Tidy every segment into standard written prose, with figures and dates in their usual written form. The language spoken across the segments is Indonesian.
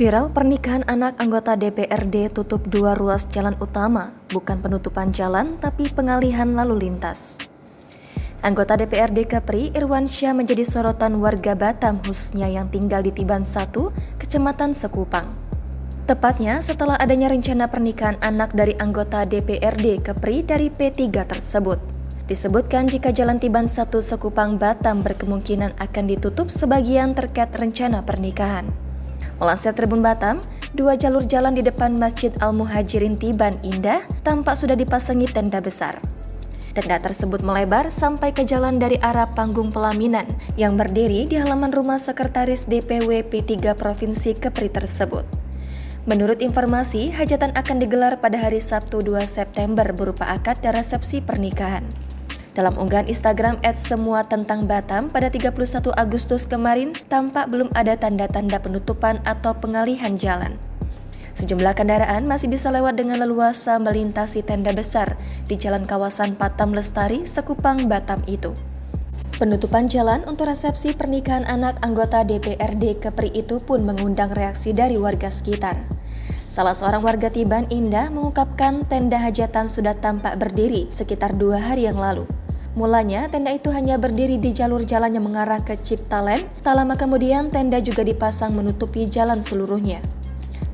Viral pernikahan anak anggota DPRD tutup 2 ruas jalan utama, bukan penutupan jalan tapi pengalihan lalu lintas. Anggota DPRD Kepri, Irwansyah menjadi sorotan warga Batam khususnya yang tinggal di Tiban 1, Kecamatan Sekupang. Tepatnya setelah adanya rencana pernikahan anak dari anggota DPRD Kepri dari P3 tersebut. Disebutkan jika Jalan Tiban 1 Sekupang Batam berkemungkinan akan ditutup sebagian terkait rencana pernikahan. Melansir Tribun Batam, 2 jalur jalan di depan Masjid Al-Muhajirin Tiban Indah tampak sudah dipasangi tenda besar. Tenda tersebut melebar sampai ke jalan dari arah Panggung Pelaminan yang berdiri di halaman rumah Sekretaris DPW P3 Provinsi Kepri tersebut. Menurut informasi, hajatan akan digelar pada hari Sabtu 2 September berupa akad dan resepsi pernikahan. Dalam unggahan Instagram @semua_tentang_Batam pada 31 Agustus kemarin, tampak belum ada tanda-tanda penutupan atau pengalihan jalan. Sejumlah kendaraan masih bisa lewat dengan leluasa melintasi tenda besar di jalan kawasan Patam Lestari, Sekupang, Batam itu. Penutupan jalan untuk resepsi pernikahan anak anggota DPRD Kepri itu pun mengundang reaksi dari warga sekitar. Salah seorang warga Tiban Indah mengungkapkan tenda hajatan sudah tampak berdiri sekitar 2 hari yang lalu. Mulanya, tenda itu hanya berdiri di jalur jalan yang mengarah ke Ciptalen, tak lama kemudian tenda juga dipasang menutupi jalan seluruhnya.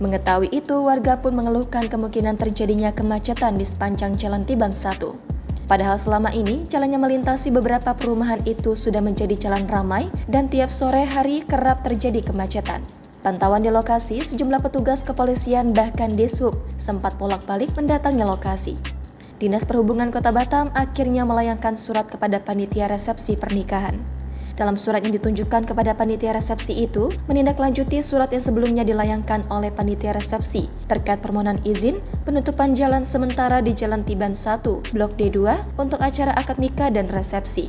Mengetahui itu, warga pun mengeluhkan kemungkinan terjadinya kemacetan di sepanjang Jalan Tiban 1. Padahal selama ini, jalannya melintasi beberapa perumahan itu sudah menjadi jalan ramai dan tiap sore hari kerap terjadi kemacetan. Pantauan di lokasi, sejumlah petugas kepolisian bahkan Dishub sempat bolak-balik mendatangi lokasi. Dinas Perhubungan Kota Batam akhirnya melayangkan surat kepada panitia resepsi pernikahan. Dalam surat yang ditunjukkan kepada panitia resepsi itu, menindaklanjuti surat yang sebelumnya dilayangkan oleh panitia resepsi terkait permohonan izin penutupan jalan sementara di Jalan Tiban 1, Blok D2 untuk acara akad nikah dan resepsi.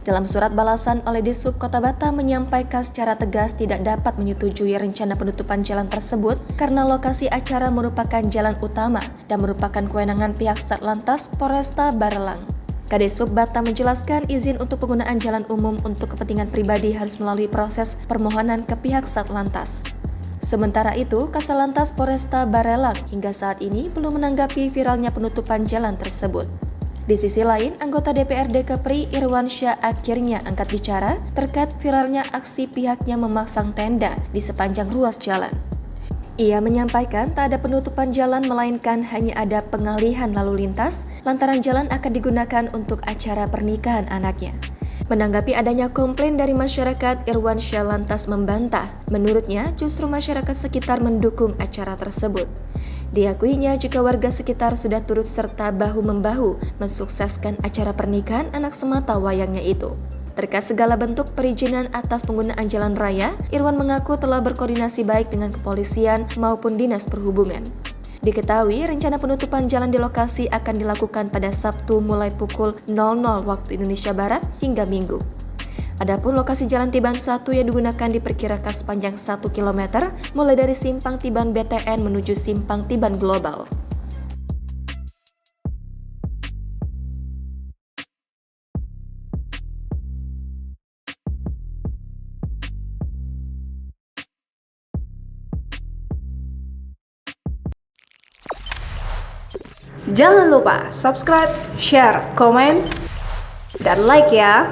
Dalam surat balasan oleh Dishub Kota Batam menyampaikan secara tegas tidak dapat menyetujui rencana penutupan jalan tersebut karena lokasi acara merupakan jalan utama dan merupakan kewenangan pihak Satlantas Poresta Barelang. Kadishub Batam menjelaskan izin untuk penggunaan jalan umum untuk kepentingan pribadi harus melalui proses permohonan ke pihak Satlantas. Sementara itu, Kasatlantas Poresta Barelang hingga saat ini belum menanggapi viralnya penutupan jalan tersebut. Di sisi lain, anggota DPRD Kepri Irwansyah akhirnya angkat bicara terkait viralnya aksi pihaknya memasang tenda di sepanjang ruas jalan. Ia menyampaikan tak ada penutupan jalan melainkan hanya ada pengalihan lalu lintas lantaran jalan akan digunakan untuk acara pernikahan anaknya. Menanggapi adanya komplain dari masyarakat, Irwansyah lantas membantah. Menurutnya, justru masyarakat sekitar mendukung acara tersebut. Diakuinya jika warga sekitar sudah turut serta bahu-membahu mensukseskan acara pernikahan anak semata wayangnya itu. Terkait segala bentuk perizinan atas penggunaan jalan raya, Irwan mengaku telah berkoordinasi baik dengan kepolisian maupun dinas perhubungan. Diketahui rencana penutupan jalan di lokasi akan dilakukan pada Sabtu mulai pukul 00 waktu Indonesia Barat hingga Minggu. Adapun lokasi Jalan Tiban 1 yang digunakan diperkirakan sepanjang 1 km mulai dari Simpang Tiban BTN menuju Simpang Tiban Global. Jangan lupa subscribe, share, komen, dan like ya!